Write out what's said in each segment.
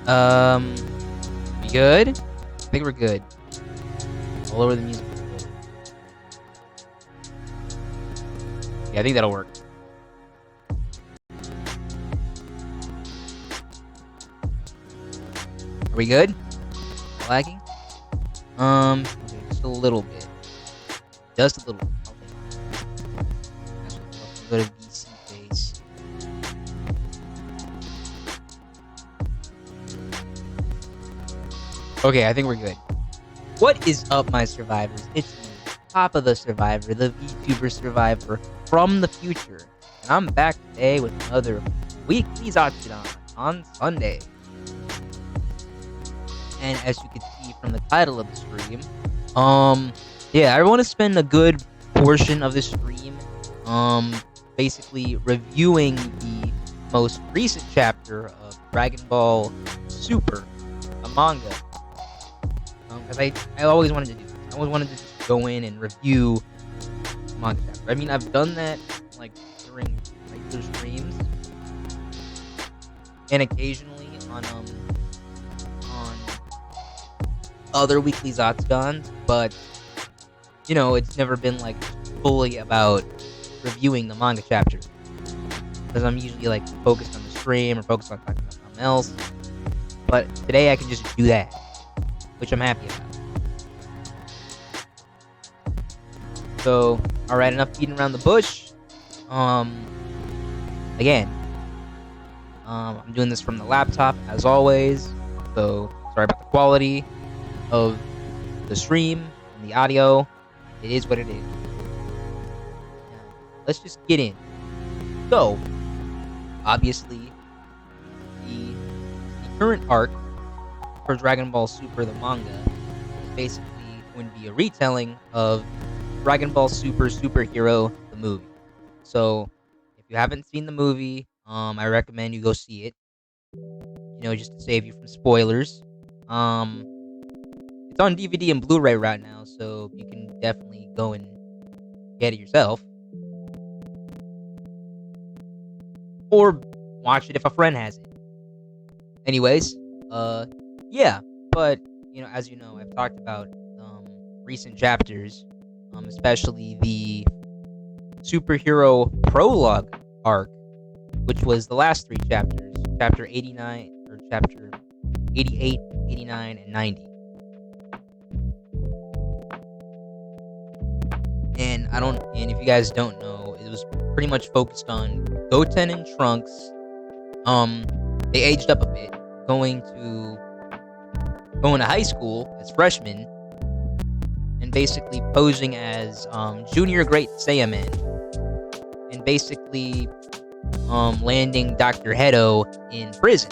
Um, we good? I think we're good. All over the music. Yeah, I think that'll work. Are we good? Lagging? Okay, just a little bit. Just a little. Okay. Go to VC base. Okay, I think we're good. What is up, my survivors? It's me, Papa the Survivor, the VTuber Survivor from the future. And I'm back today with another weekly Zatsudan on Sunday. And as you can see from the title of the stream, yeah, I want to spend a good portion of the stream, basically reviewing the most recent chapter of Dragon Ball Super, a manga. Because I always wanted to do this. I always wanted to just go in and review manga chapter. I mean, I've done that like during regular streams, and occasionally on other weekly Zatsudans, but you know, it's never been like fully about reviewing the manga chapters, because I'm usually like focused on the stream or focused on talking about something else. But today I can just do that, which I'm happy about. So, alright, enough beating around the bush. Again, I'm doing this from the laptop as always, so sorry about the quality of the stream and the audio. It is what it is. Now, let's just get in. So, obviously, the current arc for Dragon Ball Super, the manga, is basically going to be a retelling of Dragon Ball Super Superhero, the movie. So, if you haven't seen the movie, I recommend you go see it. You know, just to save you from spoilers. It's on DVD and Blu-ray right now, so you can definitely go and get it yourself. Or watch it if a friend has it. Anyways, yeah, but, you know, as you know, I've talked about recent chapters, especially the superhero prologue arc, which was the last three chapters, chapter 89, or chapter 88, 89, and 90. And if you guys don't know, it was pretty much focused on Goten and Trunks. They aged up a bit, going to high school as freshmen, and basically posing as Junior Great Saiyaman, and basically landing Dr. Hedo in prison.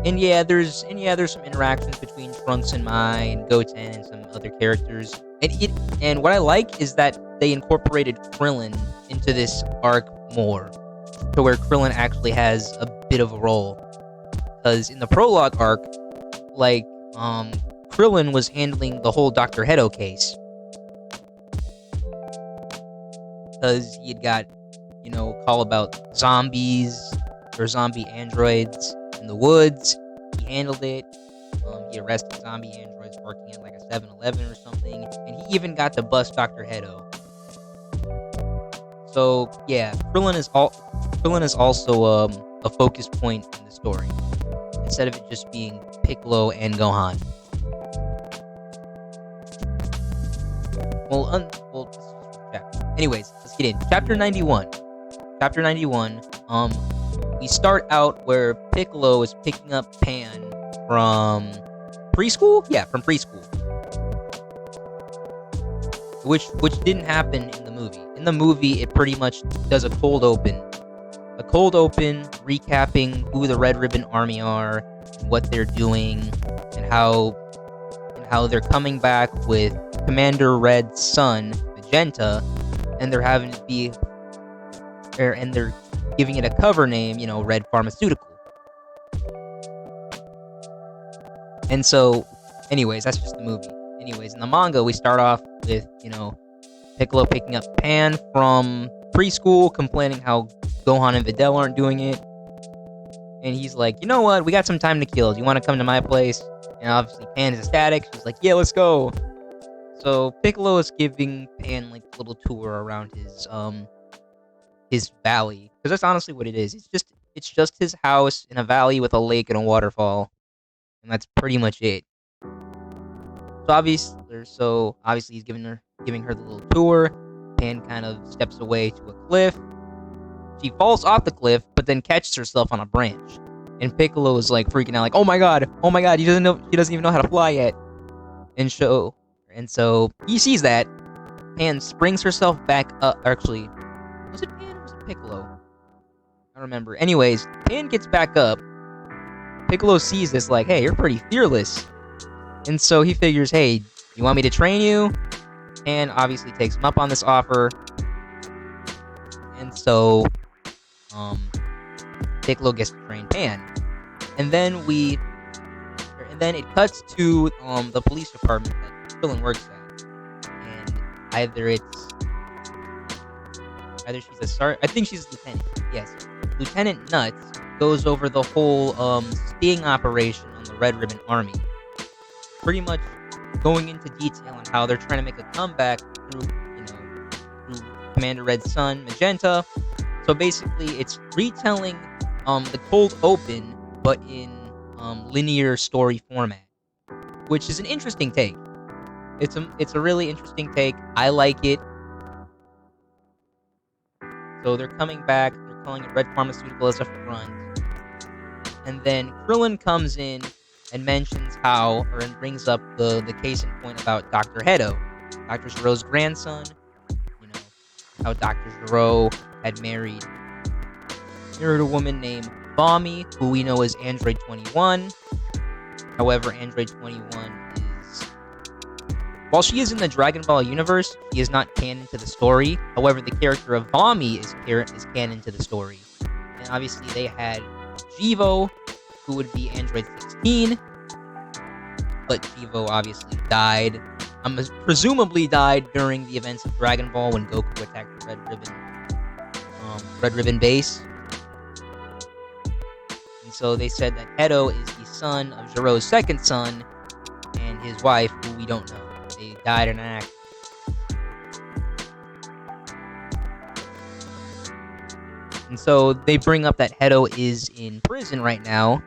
And yeah, there's some interactions between Trunks and Mai and Goten and some other characters. And what I like is that they incorporated Krillin into this arc more, to where Krillin actually has a bit of a role. Because in the prologue arc, like, Krillin was handling the whole Dr. Hedo case. Because he had got, you know, call about zombies or zombie androids in the woods. He handled it. He arrested zombie androids working at like a 7-Eleven or something, and he even got to bust Dr. Hedo. So yeah, Krillin is also a focus point in the story, instead of it just being Piccolo and Gohan. Well, this is chapter. Anyways, let's get in. Chapter 91. Chapter 91. We start out where Piccolo is picking up Pan from preschool? Yeah, from preschool. Which didn't happen in the movie. In the movie, it pretty much does a cold open. A cold open recapping who the Red Ribbon Army are, and what they're doing, and how they're coming back with Commander Red's son, Magenta, and they're having it be and they're giving it a cover name, you know, Red Pharmaceutical. And so, anyways, that's just the movie. Anyways, in the manga, we start off with, you know, Piccolo picking up Pan from preschool, complaining how Gohan and Videl aren't doing it. And he's like, you know what? We got some time to kill. Do you want to come to my place? And obviously Pan is ecstatic. She's like, yeah, let's go. So Piccolo is giving Pan like a little tour around his valley, because that's honestly what it is. It's just his house in a valley with a lake and a waterfall, and that's pretty much it. So obviously he's giving her the little tour. Pan kind of steps away to a cliff. She falls off the cliff, but then catches herself on a branch. And Piccolo is like freaking out, like, oh my god, he doesn't even know how to fly yet. And so he sees that. Pan springs herself back up. Actually, was it Pan or was it Piccolo? I don't remember. Anyways, Pan gets back up. Piccolo sees this, like, hey, you're pretty fearless. And so he figures, hey, you want me to train you? Pan obviously takes him up on this offer. And so Piccolo gets to train Pan. And then it cuts to the police department that Krillin works at. And either she's a sergeant, I think she's a lieutenant. Yes. Lieutenant Nuts goes over the whole sting operation on the Red Ribbon Army. Pretty much going into detail on how they're trying to make a comeback through Commander Red's son, Magenta. So basically, it's retelling the cold open, but in linear story format, which is an interesting take. It's a really interesting take. I like it. So they're coming back. They're calling it Red Pharmaceutical as a front, and then Krillin comes in and mentions and brings up the case in point about Dr. Hedo, Dr. Gero's grandson. You know how Dr. Gero had married a woman named Bommy, who we know as Android 21. However, Android 21 while she is in the Dragon Ball universe, she is not canon to the story. However, the character of Bommy is canon to the story. And obviously, they had Jivo, who would be Android 16. But Jivo obviously died. Presumably died during the events of Dragon Ball when Goku attacked the Red Ribbon base. And so they said that Hedo is the son of Gero's second son and his wife, who we don't know. They died in an accident. And so they bring up that Hedo is in prison right now.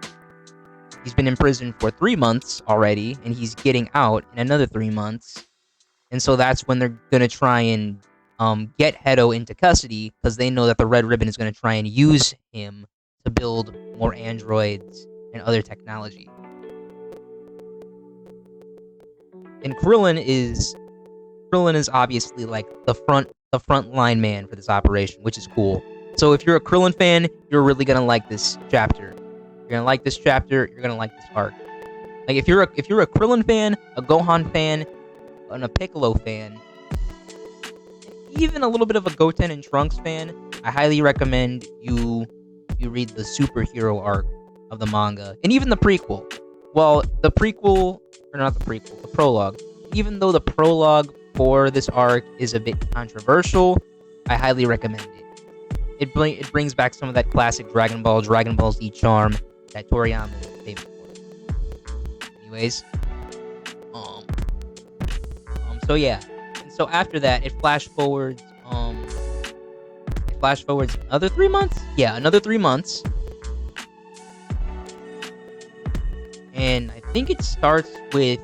He's been in prison for 3 months already, and he's getting out in another 3 months. And so that's when they're going to try and get Hedo into custody, because they know that the Red Ribbon is going to try and use him to build more androids and other technology. And Krillin is obviously like the front line man for this operation, which is cool. So if you're a Krillin fan, you're really gonna like this chapter. You're gonna like this chapter. You're gonna like this arc. Like if you're a Krillin fan, a Gohan fan, and a Piccolo fan, even a little bit of a Goten and Trunks fan, I highly recommend you read the superhero arc of the manga, and even the prequel. Well, the prologue. Even though the prologue for this arc is a bit controversial, I highly recommend it. It brings back some of that classic Dragon Ball Z charm that Toriyama is famous for. Anyways, so yeah, and so after that, it flash forwards another 3 months. Yeah, another 3 months. And I think it starts with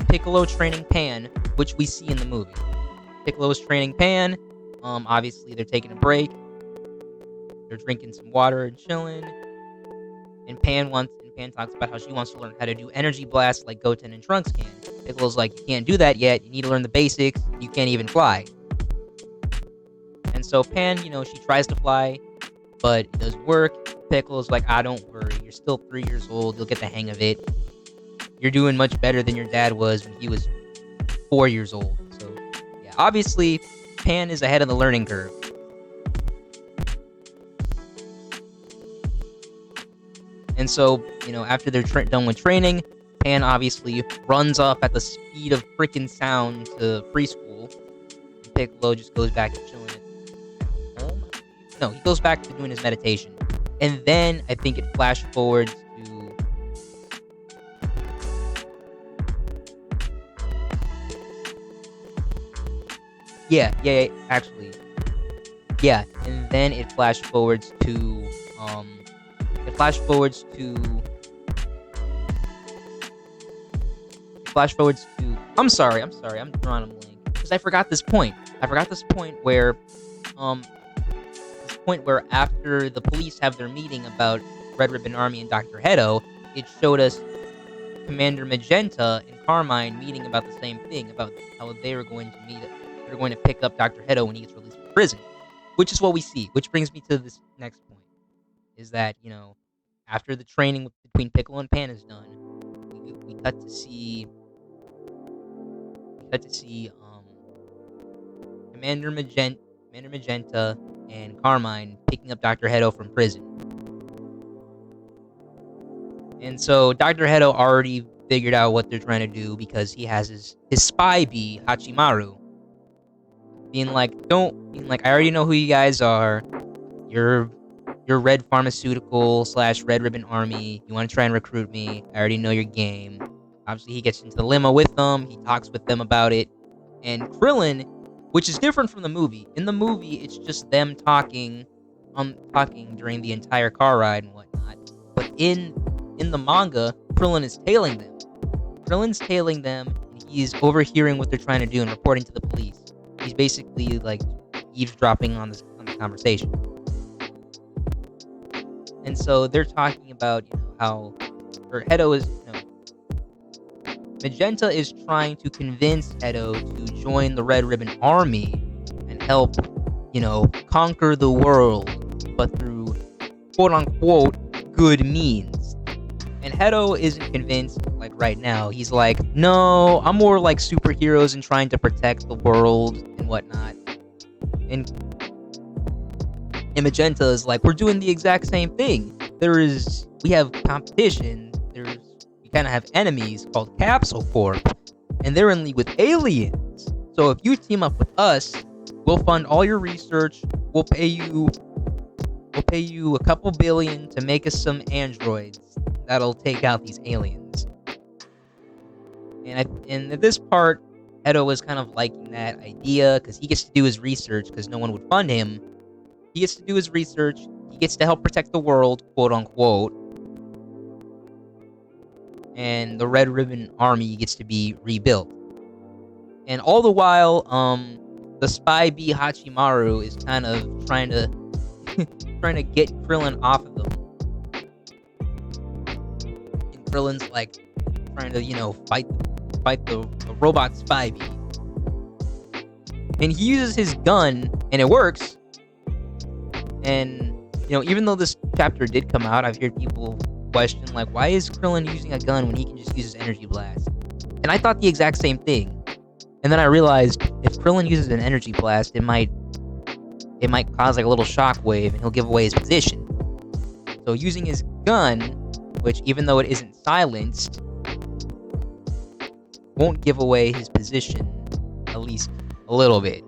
Piccolo training Pan, which we see in the movie. Piccolo's training Pan. Obviously they're taking a break. They're drinking some water and chilling. And Pan talks about how she wants to learn how to do energy blasts like Goten and Trunks can. Piccolo's like, you can't do that yet. You need to learn the basics. You can't even fly. And so Pan, she tries to fly, but it doesn't work. Piccolo's like, don't worry. You're still 3 years old. You'll get the hang of it. You're doing much better than your dad was when he was 4 years old. So, yeah, obviously, Pan is ahead of the learning curve. And so, after they're done with training, Pan obviously runs off at the speed of freaking sound to preschool. And Piccolo just goes back to chilling at home. No, he goes back to doing his meditation, and then I think it flash forwards to. Yeah, actually, yeah, and then it flash forwards to it flash forwards to I'm sorry, I'm drawing a blank because I forgot this point. Where um after the police have their meeting about Red Ribbon Army and Dr. Hedo, it showed us Commander Magenta and Carmine meeting about the same thing, about how they were going to meet. They're going to pick up Dr. Hedo when he gets released from prison, which is what we see. Which brings me to this next point: is that after the training between Piccolo and Pan is done, we cut to see Commander Magenta and Carmine picking up Dr. Hedo from prison. And so Dr. Hedo already figured out what they're trying to do because he has his spy bee, Hachimaru, being like, I already know who you guys are. You're Red Pharmaceutical / Red Ribbon Army. You want to try and recruit me. I already know your game. Obviously, he gets into the limo with them. He talks with them about it. And Krillin, which is different from the movie. In the movie, it's just them talking during the entire car ride and whatnot. But in the manga, Krillin is tailing them. And he's overhearing what they're trying to do and reporting to the police. He's basically like eavesdropping on the conversation. And so they're talking about how Hedo is Magenta is trying to convince Hedo to join the Red Ribbon Army and help conquer the world, but through quote unquote good means. And Hedo isn't convinced, like right now. He's like, no, I'm more like superheroes and trying to protect the world and whatnot. And Magenta is like, we're doing the exact same thing. We have competition. We kind of have enemies called Capsule Corp, and they're in league with aliens. So if you team up with us, we'll fund all your research. We'll pay you a couple billion to make us some androids that'll take out these aliens. And at this part, Hedo was kind of liking that idea because he gets to do his research because no one would fund him. He gets to do his research. He gets to help protect the world, quote unquote. And the Red Ribbon Army gets to be rebuilt. And all the while, the spy bee Hachimaru is kind of trying to get Krillin off of them. And Krillin's like trying to fight the robot spy bee. And he uses his gun, and it works. And even though this chapter did come out, I've heard people question like, why is Krillin using a gun when he can just use his energy blast? And I thought the exact same thing. And then I realized if Krillin uses an energy blast, it might cause like a little shockwave, and he'll give away his position. So using his gun, which even though it isn't silenced, won't give away his position, at least a little bit.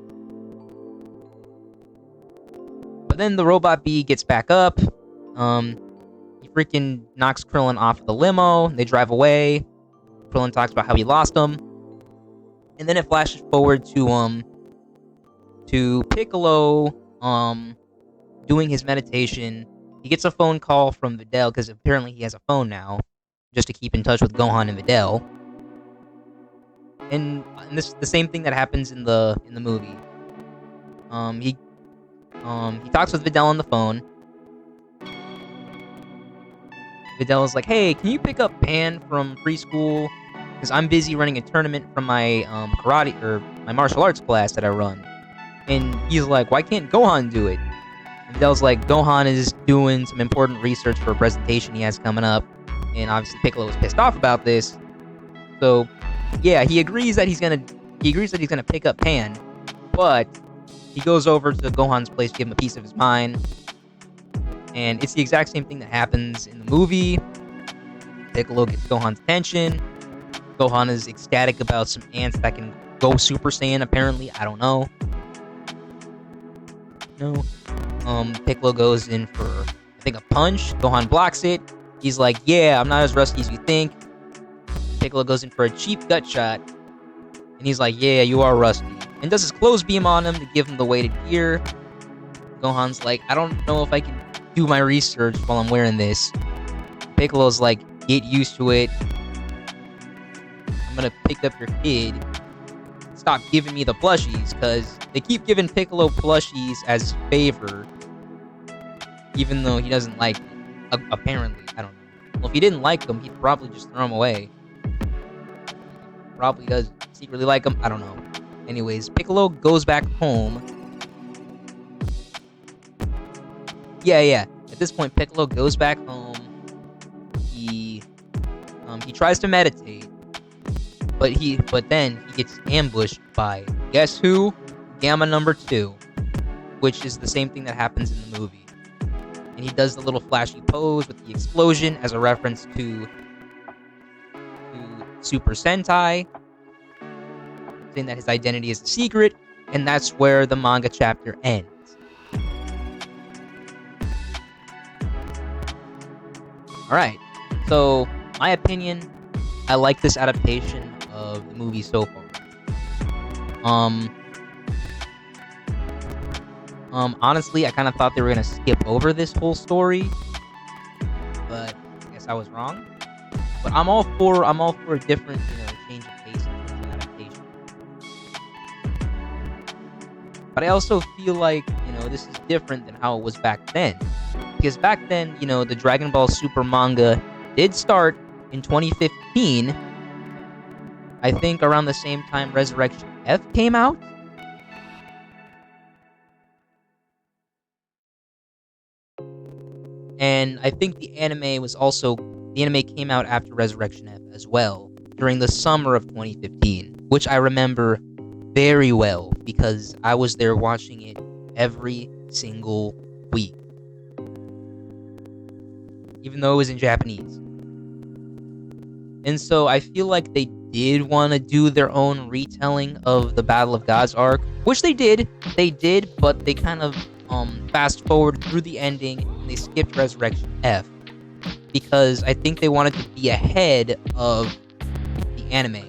But then the robot bee gets back up. He freaking knocks Krillin off of the limo. They drive away. Krillin talks about how he lost him. And then it flashes forward to Piccolo doing his meditation. He gets a phone call from Videl because apparently he has a phone now, just to keep in touch with Gohan and Videl. And this the same thing that happens in the movie. He talks with Videl on the phone. Videl is like, hey, can you pick up Pan from preschool? Because I'm busy running a tournament from my karate or my martial arts class that I run. And he's like, why can't Gohan do it? And Videl's like, Gohan is doing some important research for a presentation he has coming up. And obviously Piccolo was pissed off about this. So yeah, he agrees that he's gonna pick up Pan, but he goes over to Gohan's place to give him a piece of his mind. And it's the exact same thing that happens in the movie. Piccolo gets Gohan's attention. Gohan is ecstatic about some ants that can go Super Saiyan, apparently. I don't know. No. Piccolo goes in for, I think, a punch. Gohan blocks it. He's like, yeah, I'm not as rusty as you think. Piccolo goes in for a cheap gut shot. And he's like, yeah, you are rusty. And does his clothes beam on him to give him the weighted gear. Gohan's like, I don't know if I can do my research while I'm wearing this. Piccolo's like, get used to it. I'm gonna pick up your kid. Stop giving me the plushies, because they keep giving Piccolo plushies as favor, even though he doesn't like them. Apparently, I don't know. Well, if he didn't like them, he'd probably just throw them away. Probably does secretly like them. I don't know. Anyways, Piccolo goes back home. Yeah. At this point, Piccolo goes back home. He tries to meditate. But then he gets ambushed by, guess who? Gamma number 2, which is the same thing that happens in the movie. And he does the little flashy pose with the explosion as a reference to Super Sentai, saying that his identity is a secret, and that's where the manga chapter ends. Alright, so my opinion, I like this adaptation of the movie so far. Honestly, I kind of thought they were gonna skip over this whole story, but I guess I was wrong. But I'm all for a different, change of pace in terms of adaptation. But I also feel like, this is different than how it was back then, because back then, the Dragon Ball Super manga did start in 2015. I think around the same time Resurrection F came out. And I think the anime came out after Resurrection F as well, during the summer of 2015, which I remember very well because I was there watching it every single week, even though it was in Japanese. And so I feel like they did want to do their own retelling of the Battle of Gods arc, which they did, but they kind of fast forward through the ending and they skipped Resurrection F because I think they wanted to be ahead of the anime.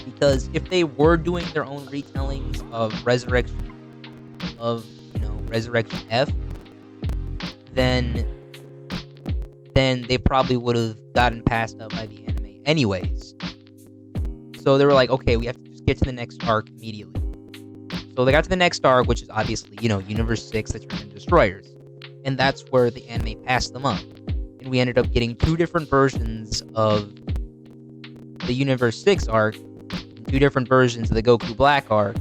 Because if they were doing their own retellings of Resurrection F, then they probably would have gotten passed up by the anime anyways. So they were like, okay, we have to just get to the next arc immediately. So they got to the next arc, which is obviously, Universe 6, the Turn Destroyers. And that's where the anime passed them up. And we ended up getting 2 different versions of the Universe 6 arc, 2 different versions of the Goku Black arc,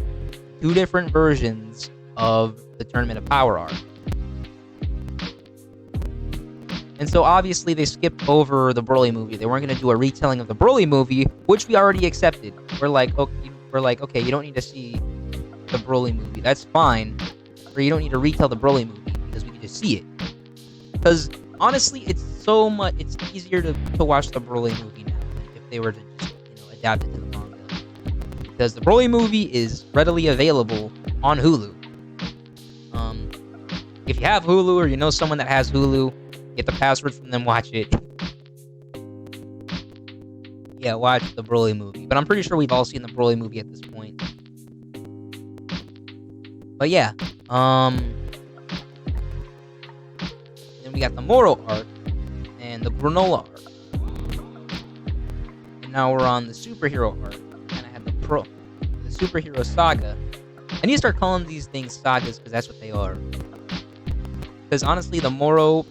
2 different versions of the Tournament of Power arc. And so obviously they skipped over the Broly movie. They weren't going to do a retelling of the Broly movie, which we already accepted. We're like, okay, you don't need to see the Broly movie. That's fine. Or you don't need to retell the Broly movie because we can just see it. Because honestly, it's easier to watch the Broly movie now than if they were to just, adapt it to the manga. Because the Broly movie is readily available on Hulu. If you have Hulu or you know someone that has Hulu, get the password from them, watch it. Yeah, watch the Broly movie. But I'm pretty sure we've all seen the Broly movie at this point. But yeah, then we got the Moro arc and the Granola arc. And now we're on the superhero arc. And I have the superhero saga. I need to start calling these things sagas because that's what they are. Because honestly, the Moro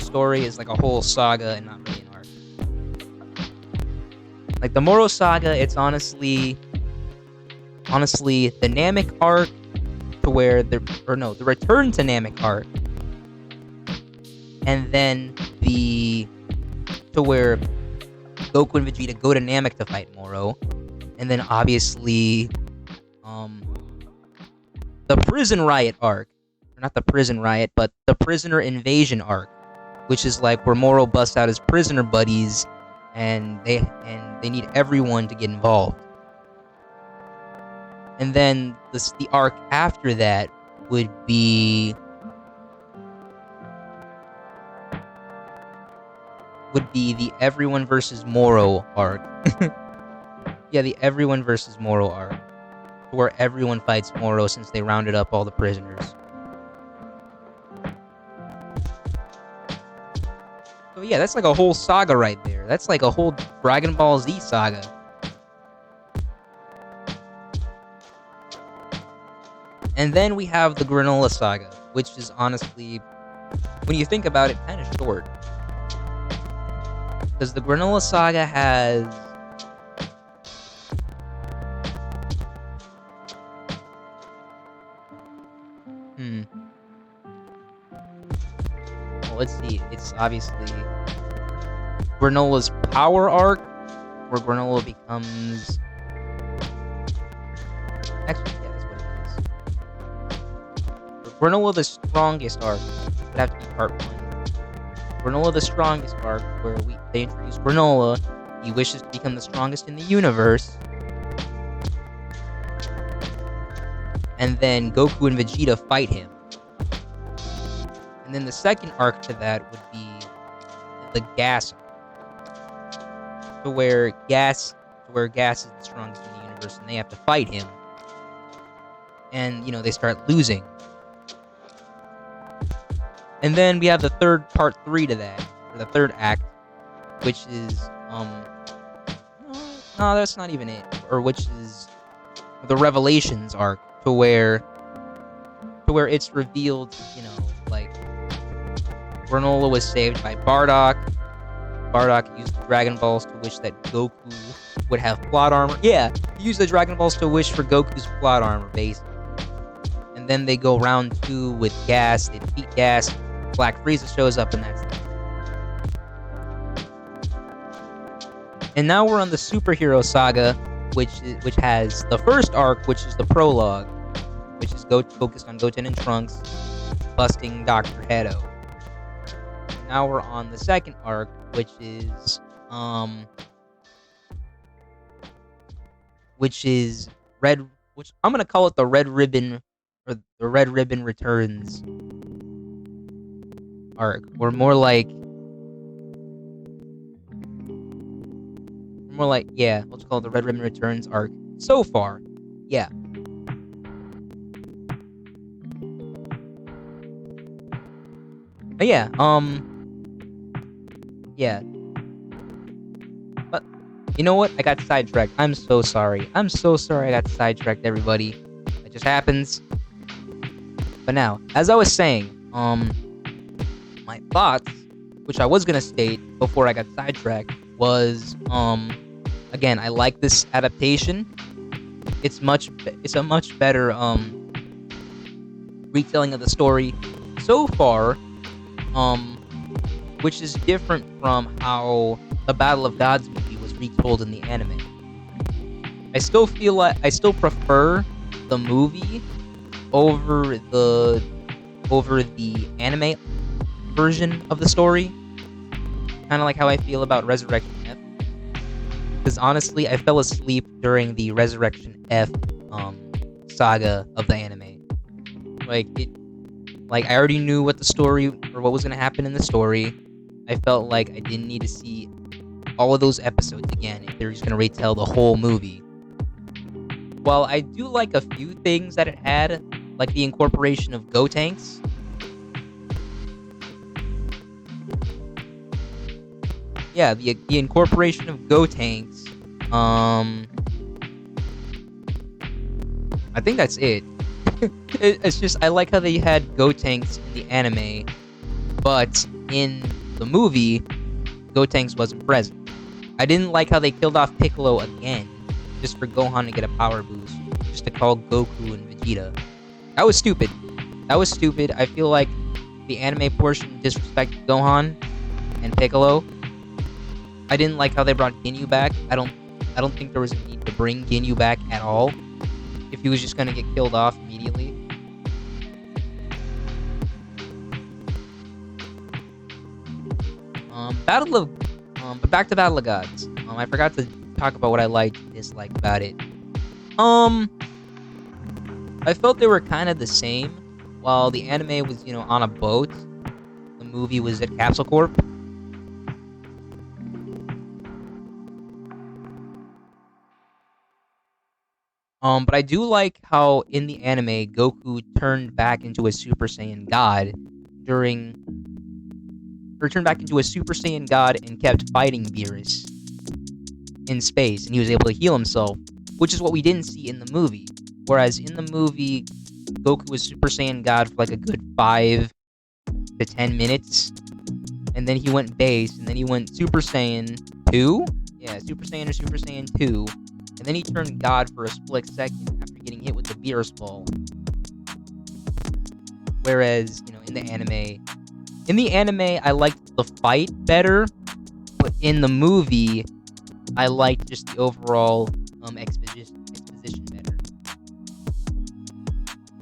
story is like a whole saga and not really an arc. Like the Moro saga, it's honestly the Namek arc to where the return to Namek arc, and then to where Goku and Vegeta go to Namek to fight Moro, and then obviously the prison riot arc. Not the prison riot, but the prisoner invasion arc, which is like where Moro busts out his prisoner buddies, and they need everyone to get involved. And then the arc after that would be the everyone versus Moro arc. Yeah, the everyone versus Moro arc, where everyone fights Moro since they rounded up all the prisoners. So yeah, that's like a whole saga right there. That's like a whole Dragon Ball Z saga. And then we have the Granola saga, which is honestly, when you think about it, kind of short. Because the Granola saga has... Well, let's see. It's obviously Granola's power arc, where Granola becomes... Actually, yeah, that's what it is. Granola the strongest arc would have to be part 1. Granola the strongest arc, where they introduce Granola. He wishes to become the strongest in the universe. And then Goku and Vegeta fight him. And then the second arc to that would be the Gas arc, to where Gas is the strongest in the universe, and they have to fight him. And they start losing. And then we have the third part 3 to that, or the third act, which is no, that's not even it, or which is the Revelations arc, to where it's revealed, like Granola was saved by Bardock. Bardock used the Dragon Balls to wish that Goku would have plot armor. Yeah, he used the Dragon Balls to wish for Goku's plot armor, basically. And then they go round 2 with Gas. They defeat Gas. Black Frieza shows up, and that's it. And now we're on the superhero saga, which has the first arc, which is the prologue, which is focused on Goten and Trunks busting Dr. Hedo. Now we're on the second arc, which is red, which I'm gonna call it the Red Ribbon, or the Red Ribbon Returns arc, or more like yeah, let's call it the Red Ribbon Returns arc so far. Yeah. But yeah, yeah. But you know what? I got sidetracked. I'm so sorry. I got sidetracked, everybody. It just happens. But now, as I was saying, my thoughts, which I was gonna state before I got sidetracked, was again, I like this adaptation. It's a much better retelling of the story so far, which is different from how the Battle of Gods movie was retold in the anime. I still feel like I still prefer the movie over the anime version of the story. Kind of like how I feel about Resurrection F. Because honestly, I fell asleep during the Resurrection F saga of the anime. Like I already knew what the story, or what was gonna happen in the story. I felt like I didn't need to see all of those episodes again if they're just gonna retell the whole movie. While I do like a few things that it had, like the incorporation of Gotenks. Yeah, the incorporation of Gotenks. I think that's it. It's just, I like how they had Gotenks in the anime, but in the movie, Gotenks wasn't present. I didn't like how they killed off Piccolo again, just for Gohan to get a power boost, just to call Goku and Vegeta. That was stupid. I feel like the anime portion disrespected Gohan and Piccolo. I didn't like how they brought Ginyu back. I don't think there was a need to bring Ginyu back at all, if he was just gonna get killed off immediately. But back to Battle of Gods. I forgot to talk about what I liked and disliked about it. I felt they were kind of the same. While the anime was, on a boat, the movie was at Capsule Corp. But I do like how in the anime Goku turned back into a Super Saiyan God during, or turned back into a Super Saiyan God and kept fighting Beerus in space, and he was able to heal himself, which is what we didn't see in the movie. Whereas in the movie, Goku was Super Saiyan God for like a good 5 to 10 minutes, and then he went base, and then he went Super Saiyan 2? Yeah, Super Saiyan or Super Saiyan 2, and then he turned God for a split second after getting hit with the Beerus ball. Whereas, in the anime, I liked the fight better, but in the movie, I liked just the overall exposition better.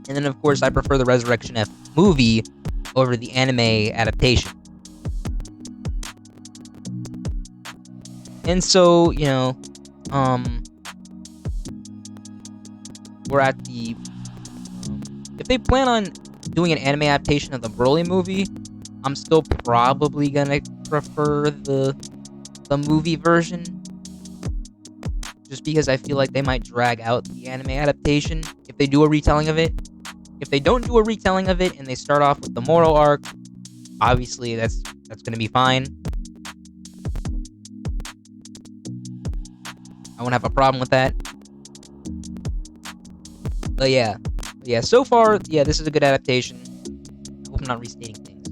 And then, of course, I prefer the Resurrection F movie over the anime adaptation. And so, we're at the... if they plan on doing an anime adaptation of the Broly movie, I'm still probably gonna prefer the movie version. Just because I feel like they might drag out the anime adaptation if they do a retelling of it. If they don't do a retelling of it and they start off with the Moro arc, obviously that's gonna be fine. I won't have a problem with that. But yeah, so far, this is a good adaptation. I hope I'm not restating things.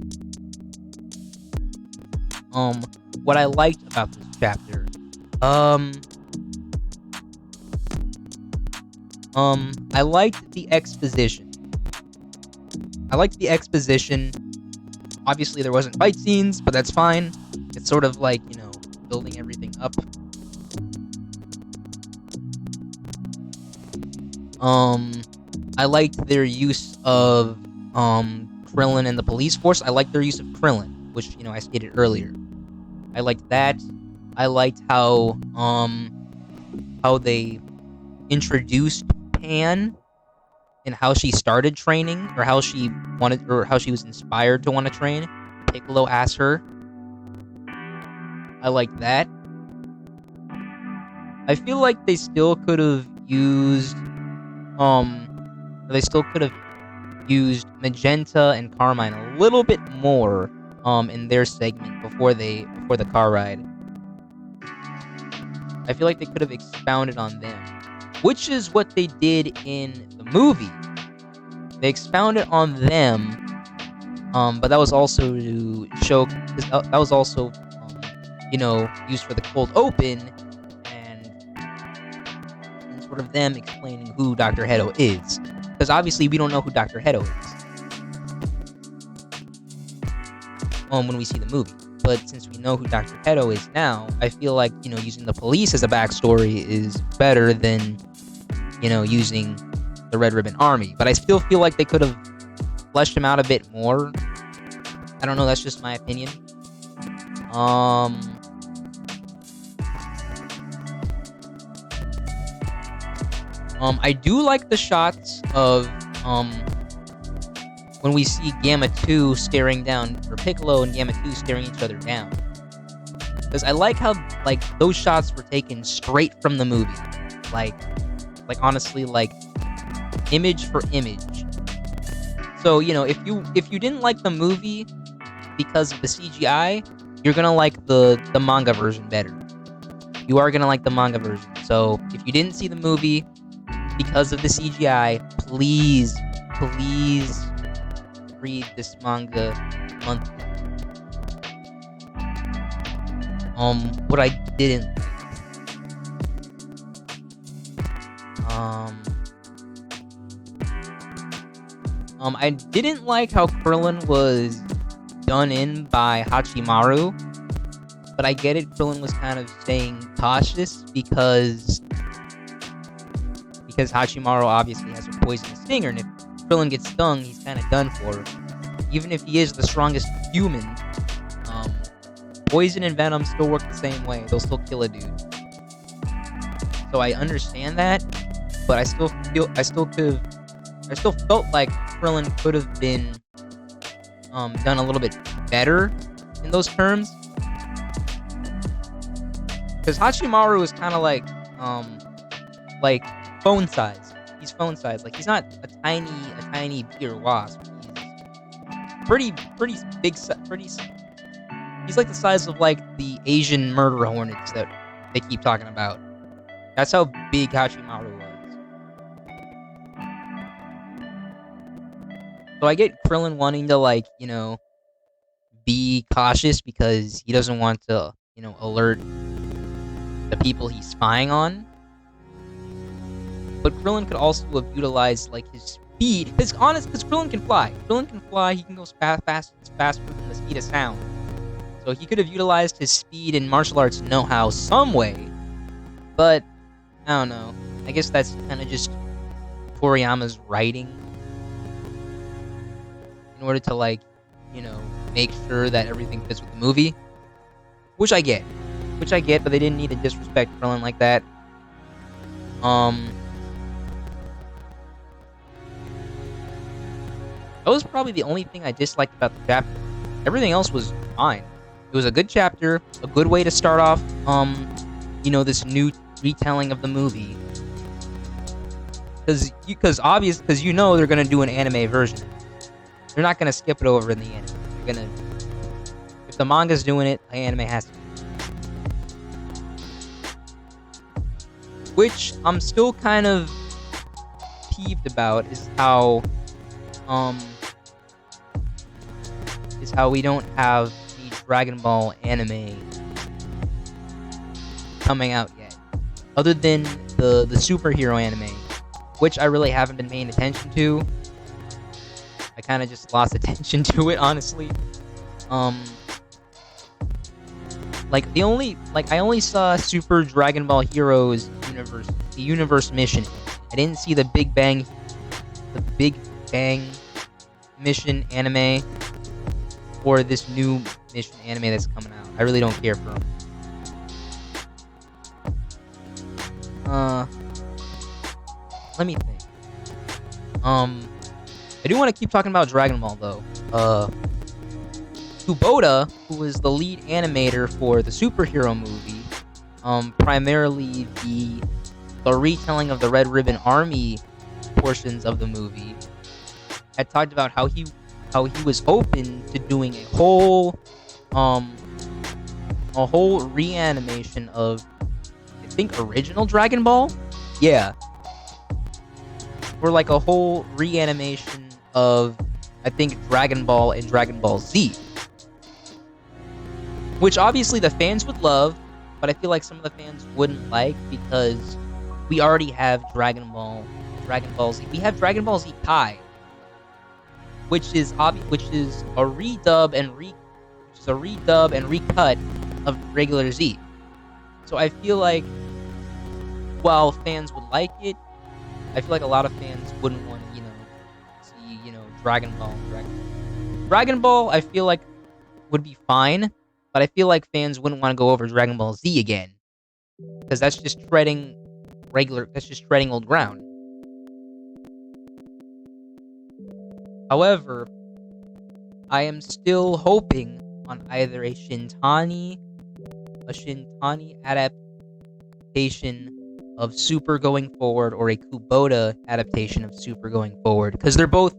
What I liked about this chapter, I liked the exposition. Obviously, there wasn't fight scenes, but that's fine. It's sort of like, building everything up. I liked their use of Krillin and the police force. I liked their use of Krillin, which I stated earlier. I liked that. I liked how they introduced Pan and how she started training, or how she was inspired to want to train. Piccolo asked her. I liked that. I feel like they still could have used Magenta and Carmine a little bit more in their segment before the car ride. I feel like they could have expounded on them, which is what they did in the movie. They expounded on them, but that was also to show, that was also used for the cold open, and sort of them explaining who Dr. Hedo is. Because obviously we don't know who Dr. Hedo is when we see the movie. But since we know who Dr. Hedo is now, I feel like, using the police as a backstory is better than, using the Red Ribbon Army. But I still feel like they could have fleshed him out a bit more. I don't know, that's just my opinion. I do like the shots of when we see Gamma 2 staring down, or Piccolo and Gamma 2 staring each other down. Because I like how those shots were taken straight from the movie. Like honestly, image for image. So, if you didn't like the movie because of the CGI, you're gonna like the manga version better. You are gonna like the manga version. So if you didn't see the movie because of the CGI, please read this manga monthly. What I didn't I didn't like how Krillin was done in by Hachimaru, but I get it. Krillin was kind of staying cautious because Hachimaru obviously has a poisonous stinger, and if Krillin gets stung, he's kind of done for. Even if he is the strongest human, poison and venom still work the same way. They'll still kill a dude. So I understand that, but I still could have I still felt like Krillin could have been done a little bit better in those terms, because Hachimaru is kind of like phone size. He's phone size. Like, he's not a tiny bee or wasp. He's pretty big. He's like the size of like the Asian murder hornets that they keep talking about. That's how big Hachimaru was. So I get Krillin wanting to, like, be cautious because he doesn't want to, alert the people he's spying on. But Krillin could also have utilized, like, his speed. Because Krillin can fly. He can go faster than the speed of sound. So he could have utilized his speed and martial arts know-how some way. But, I don't know. I guess that's kind of just Toriyama's writing. In order to, like, make sure that everything fits with the movie. Which I get, but they didn't need to disrespect Krillin like that. That was probably the only thing I disliked about the chapter. Everything else was fine. It was a good chapter, a good way to start off, this new retelling of the movie. Because they're gonna do an anime version. They're not gonna skip it over in the anime. They're gonna, if the manga's doing it, the anime has to. Which I'm still kind of peeved about is how we don't have the Dragon Ball anime coming out yet, other than the superhero anime, which I really haven't been paying attention to. I kind of just lost attention to it, honestly. I only saw Super Dragon Ball Heroes universe mission. I didn't see the Big Bang mission anime, or this new mission anime that's coming out. I really don't care for them. Let me think. I do want to keep talking about Dragon Ball, though. Kubota, who was the lead animator for the superhero movie, primarily the retelling of the Red Ribbon Army portions of the movie, had talked about how he was open to doing a whole reanimation of, I think, original Dragon Ball. Yeah. Or like a whole reanimation of, I think, Dragon Ball and Dragon Ball Z. Which obviously the fans would love, but I feel like some of the fans wouldn't like, because we already have Dragon Ball Z. We have Dragon Ball Z Kai, which is a redub and recut of regular Z. So I feel like, while fans would like it, I feel like a lot of fans wouldn't want to, see, Dragon Ball. Dragon Ball, I feel like, would be fine, but I feel like fans wouldn't want to go over Dragon Ball Z again, because that's just treading old ground. However, I am still hoping on either a Shintani adaptation of Super going forward, or a Kubota adaptation of Super going forward, because they're both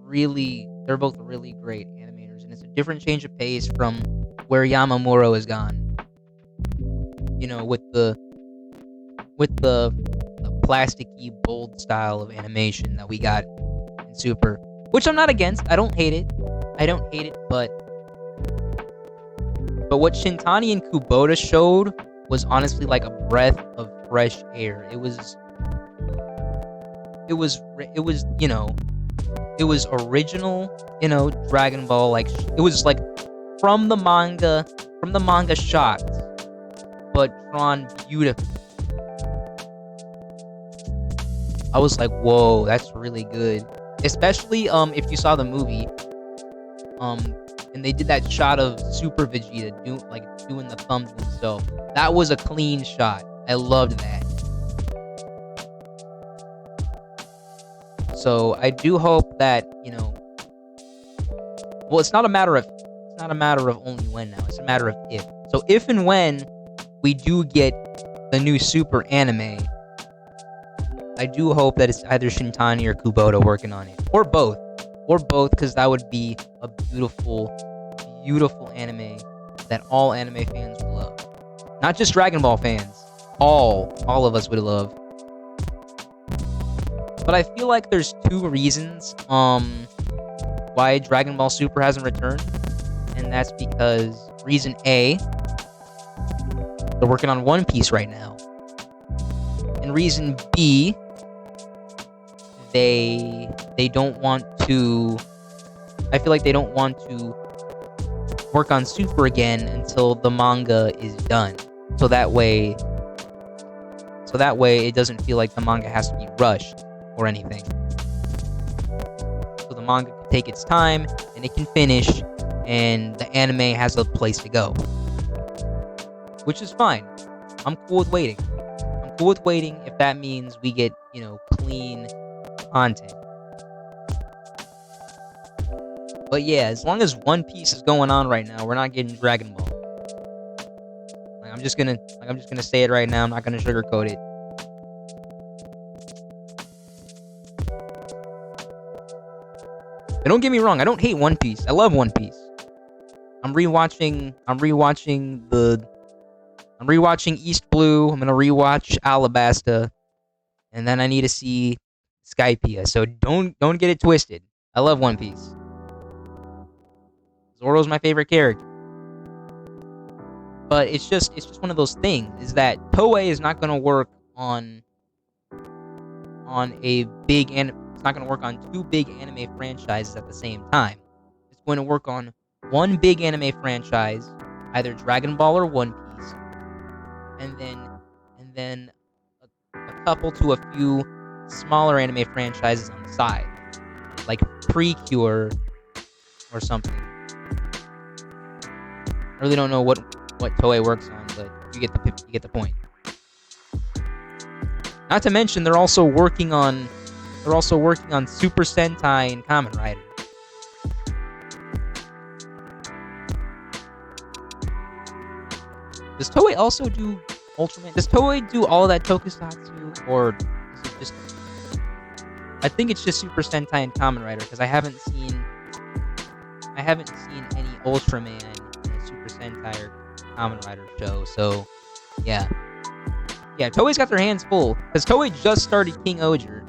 really great animators, and it's a different change of pace from where Yamamuro has gone. With the plasticky, bold style of animation that we got in Super, which I'm not against. I don't hate it, but what Shintani and Kubota showed was honestly like a breath of fresh air. It was original, Dragon Ball, like, it was like from the manga shots, but drawn beautifully. I was like, whoa, that's really good. Especially if you saw the movie, and they did that shot of Super Vegeta doing the thumbs himself. That was a clean shot. I loved that. So I do hope that, well, it's not a matter of only when now. It's a matter of if. So if and when we do get the new Super anime, I do hope that it's either Shintani or Kubota working on it, or both, because that would be a beautiful, beautiful anime that all anime fans would love. Not just Dragon Ball fans, all of us would love. But I feel like there's two reasons why Dragon Ball Super hasn't returned, and that's because reason A, they're working on One Piece right now, and reason B, they don't want to. I feel like they don't want to work on Super again until the manga is done, so that way it doesn't feel like the manga has to be rushed or anything. So the manga can take its time and it can finish, and the anime has a place to go, which is fine. I'm cool with waiting. If that means we get, clean content. But yeah, as long as One Piece is going on right now, we're not getting Dragon Ball. I'm just gonna say it right now. I'm not gonna sugarcoat it. And don't get me wrong, I don't hate One Piece. I love One Piece. I'm rewatching East Blue. I'm gonna rewatch Alabasta, and then I need to see Skypiea. So don't get it twisted. I love One Piece. Zoro's my favorite character. But it's just one of those things, is that Toei is not gonna work on it's not gonna work on two big anime franchises at the same time. It's going to work on one big anime franchise, either Dragon Ball or One Piece, and then a couple to a few smaller anime franchises on the side, like Precure or something. I really don't know what Toei works on, but you get the point. Not to mention, they're also working on Super Sentai and Kamen Rider. Does Toei also do Ultraman? Does Toei do all of that Tokusatsu, or is it just? I think it's just Super Sentai and Kamen Rider, because I haven't seen any Ultraman in a Super Sentai or Kamen Rider show. So, yeah, Toei's got their hands full, because Toei just started King Oger,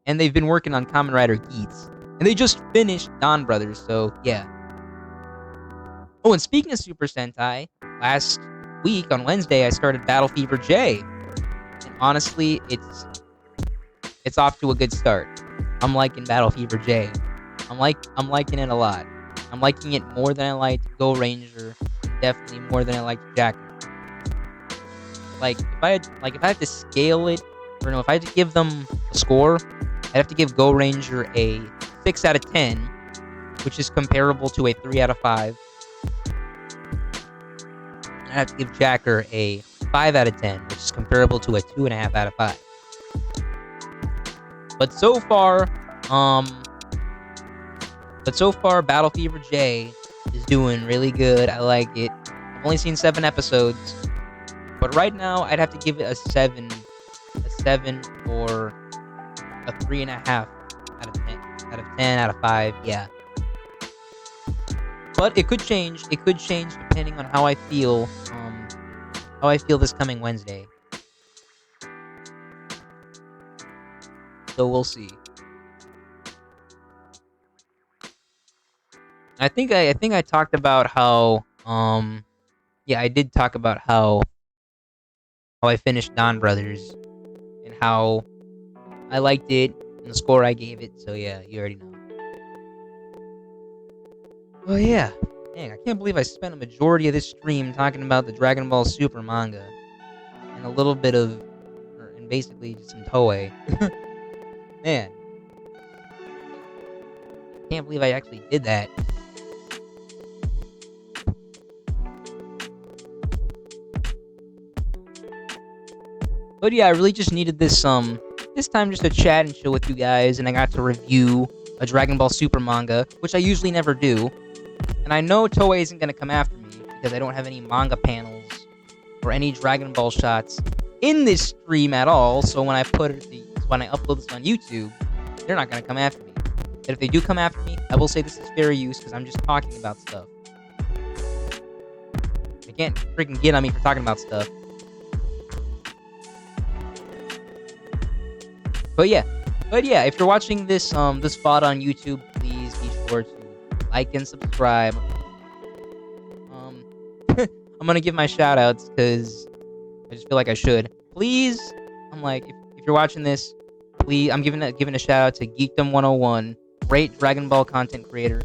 and they've been working on Kamen Rider Geats, and they just finished Dawn Brothers. So yeah. Oh, and speaking of Super Sentai, last week on Wednesday I started Battle Fever J, and honestly, it's off to a good start. I'm liking Battle Fever J. I'm liking it a lot. I'm liking it more than I liked Go Ranger, and definitely more than I liked Jacker. Like if I had to scale it, or no, if I had to give them a score, I'd have to give Go Ranger a 6 out of 10, which is comparable to a 3 out of 5. I'd have to give Jacker a 5 out of 10, which is comparable to a 2.5 out of 5. But so far, Battle Fever J is doing really good. I like it. I've only seen 7 episodes, but right now I'd have to give it a 7 or a 3.5 out of 10 out of 5. Yeah. But it could change. It could change depending on how I feel. How I feel this coming Wednesday. So we'll see. I think I talked about how I did talk about how I finished Dawn Brothers and how I liked it and the score I gave it. So yeah, you already know. Oh yeah. Dang, I can't believe I spent a majority of this stream talking about the Dragon Ball Super manga and a little bit of, and basically just some Toei. Man, I can't believe I actually did that. But yeah, I really just needed this this time just to chat and chill with you guys, and I got to review a Dragon Ball Super manga, which I usually never do. And I know Toei isn't going to come after me because I don't have any manga panels or any Dragon Ball shots in this stream at all. So when I upload this on YouTube, they're not going to come after me. But if they do come after me, I will say this is fair use because I'm just talking about stuff. They can't freaking get on me for talking about stuff. But yeah, if you're watching this this VOD on YouTube, please be sure to like and subscribe. I'm gonna give my shout outs because I just feel like I should. Please, if you're watching this, please, I'm giving a shout out to Geekdom 101, great Dragon Ball content creator.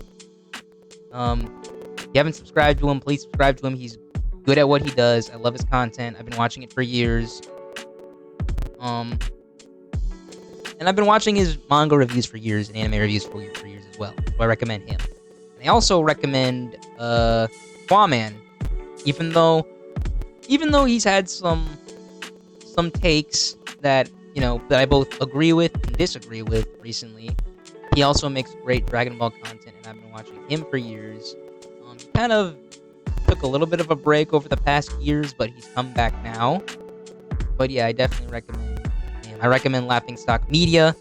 If you haven't subscribed to him, please subscribe to him. He's good at what he does. I love his content. I've been watching it for years. And I've been watching his manga reviews for years and anime reviews for years as well. So I recommend him. And I also recommend Quaman, even though he's had some takes that that I both agree with and disagree with recently. He also makes great Dragon Ball content, and I've been watching him for years. He kind of took a little bit of a break over the past years, but he's come back now. But yeah, I definitely recommend him. I recommend Laughingstock Media.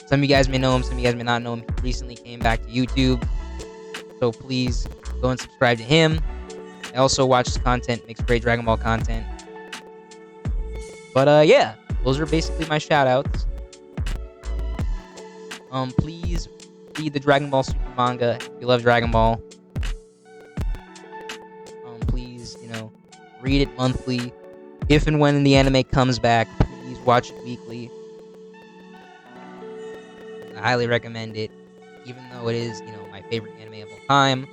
Some of you guys may know him, some of you guys may not know him. He recently came back to YouTube, so please go and subscribe to him. I also watch his content, makes great Dragon Ball content. But yeah, those are basically my shout outs. Please read the Dragon Ball Super manga if you love Dragon Ball. Please, read it monthly. If and when the anime comes back, please watch it weekly. I highly recommend it, even though it is, my favorite anime of all time.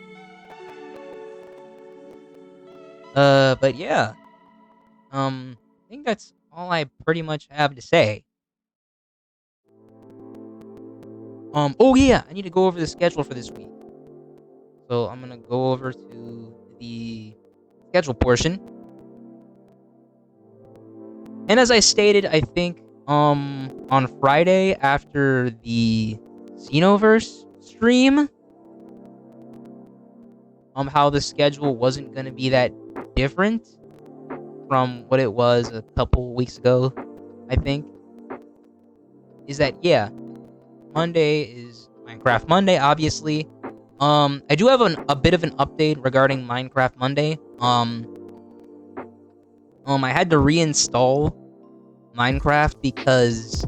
But yeah. I think that's all I pretty much have to say. Oh yeah, I need to go over the schedule for this week. So I'm gonna go over to the schedule portion. And as I stated, I think on Friday after the Xenoverse stream, how the schedule wasn't gonna be that different from what it was a couple weeks ago, I think, is that yeah, Monday is Minecraft Monday, obviously. I do have a bit of an update regarding Minecraft Monday. I had to reinstall Minecraft because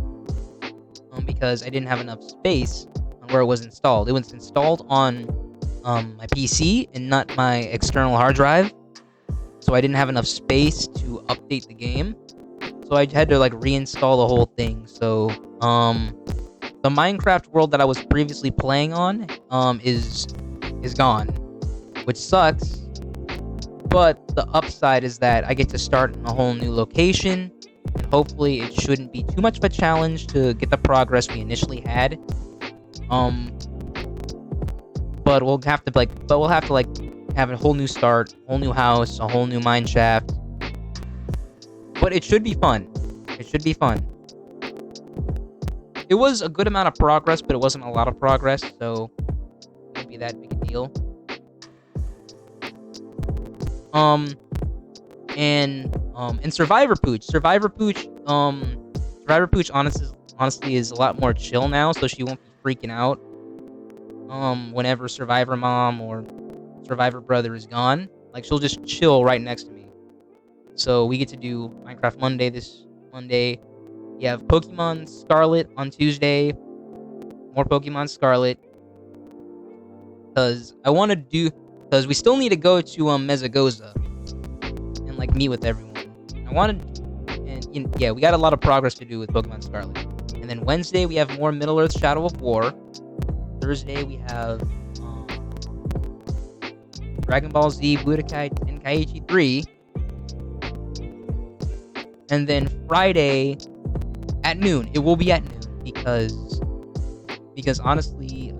I didn't have enough space on where it was installed. It was installed on my PC and not my external hard drive, so I didn't have enough space to update the game. So I had to reinstall the whole thing. So the Minecraft world that I was previously playing on is gone, which sucks. But the upside is that I get to start in a whole new location, and hopefully it shouldn't be too much of a challenge to get the progress we initially had. But we'll have to have a whole new start, whole new house, a whole new mine shaft. But it should be fun. It should be fun. It was a good amount of progress, but it wasn't a lot of progress, so it won't be that big a deal. And Survivor Pooch. Survivor Pooch honestly is a lot more chill now, so she won't be freaking out whenever Survivor Mom or Survivor Brother is gone. She'll just chill right next to me. So we get to do Minecraft Monday this Monday. You have Pokemon Scarlet on Tuesday. More Pokemon Scarlet. Because we still need to go to Mezagoza and meet with everyone. We got a lot of progress to do with Pokemon Scarlet. And then Wednesday we have more Middle Earth Shadow of War. Thursday we have Dragon Ball Z Budokai Tenkaichi 3. And then Friday at noon. It will be at noon because honestly,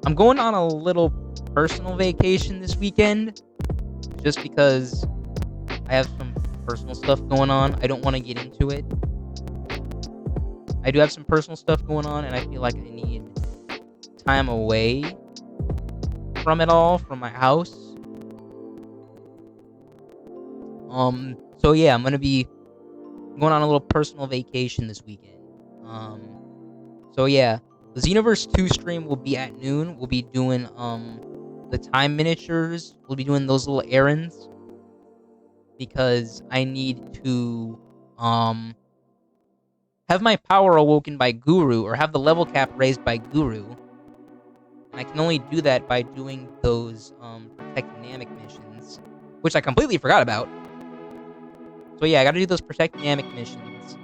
I'm going on a little personal vacation this weekend just because I have some personal stuff going on. I don't want to get into it. I do have some personal stuff going on, and I feel like I need time away from it all, from my house. So yeah, I'm gonna be going on a little personal vacation this weekend. So yeah, the Xenoverse 2 stream will be at noon. We'll be doing the time miniatures. We'll be doing those little errands because I need to have my power awoken by Guru, or have the level cap raised by Guru. And I can only do that by doing those Protect Namek missions, which I completely forgot about. So yeah, I gotta do those Protect Namek missions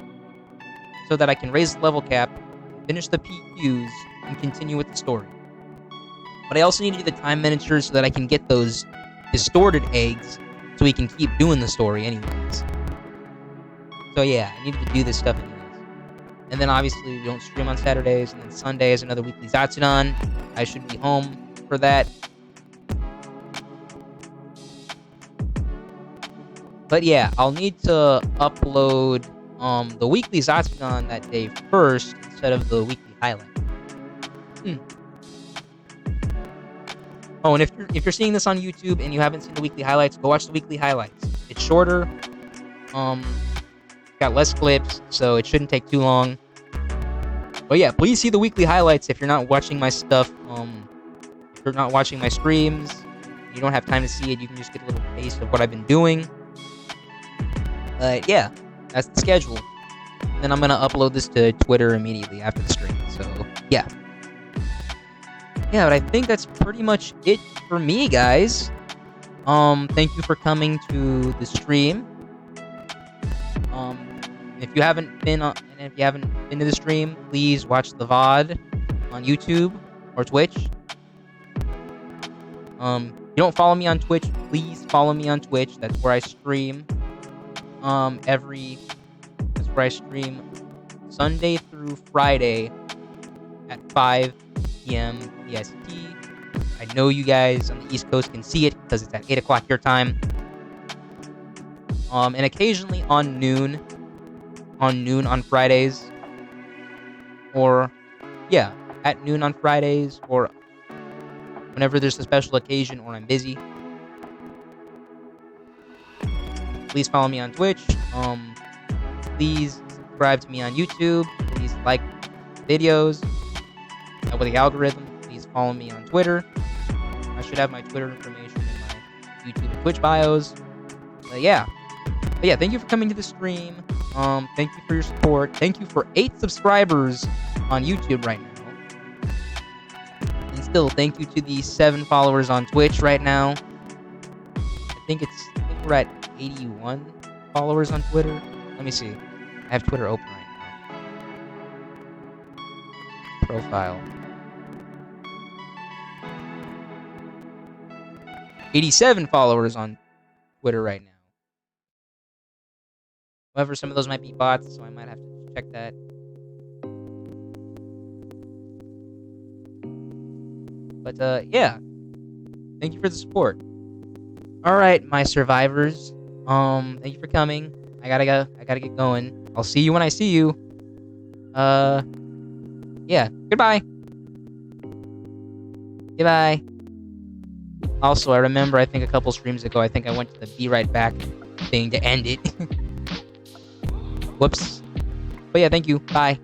so that I can raise the level cap, finish the PQs, and continue with the story. But I also need to do the time miniatures so that I can get those distorted eggs so we can keep doing the story anyways. So yeah, I need to do this stuff anyways. And then obviously we don't stream on Saturdays, and then Sunday is another weekly Zatsudan. I should be home for that. But yeah, I'll need to upload the weekly Zatsudan that day first instead of the weekly highlight. Oh, and if you're seeing this on YouTube and you haven't seen the weekly highlights, go watch the weekly highlights. It's shorter. Got less clips, so it shouldn't take too long. But yeah, please see the weekly highlights if you're not watching my stuff. If you're not watching my streams, you don't have time to see it, you can just get a little taste of what I've been doing. But yeah, that's the schedule. And then I'm gonna upload this to Twitter immediately after the stream. So yeah. Yeah, but I think that's pretty much it for me, guys. Thank you for coming to the stream. If you haven't been to the stream, please watch the VOD on YouTube or Twitch. You don't follow me on Twitch, please follow me on Twitch. That's where I stream. That's where I stream Sunday through Friday at 5 p.m. EST. I know you guys on the East Coast can see it because it's at 8 o'clock your time. And occasionally on noon on Fridays. Or, yeah, at noon on Fridays, or whenever there's a special occasion or I'm busy. Please follow me on Twitch. Please subscribe to me on YouTube. Please like videos. With the algorithm, please follow me on Twitter. I should have my Twitter information in my YouTube and Twitch bios. But yeah, thank you for coming to the stream. Thank you for your support. Thank you for 8 subscribers on YouTube right now. And still, thank you to the 7 followers on Twitch right now. I think we're at 81 followers on Twitter. Let me see. I have Twitter open right now. Profile. 87 followers on Twitter right now. However, some of those might be bots, so I might have to check that. But yeah, thank you for the support. All right, my survivors. Thank you for coming. I gotta get going. I'll see you when I see you. Yeah. Goodbye. Goodbye. Also, I remember, I think a couple streams ago, I think I went to the Be Right Back thing to end it. Whoops. But yeah, thank you. Bye.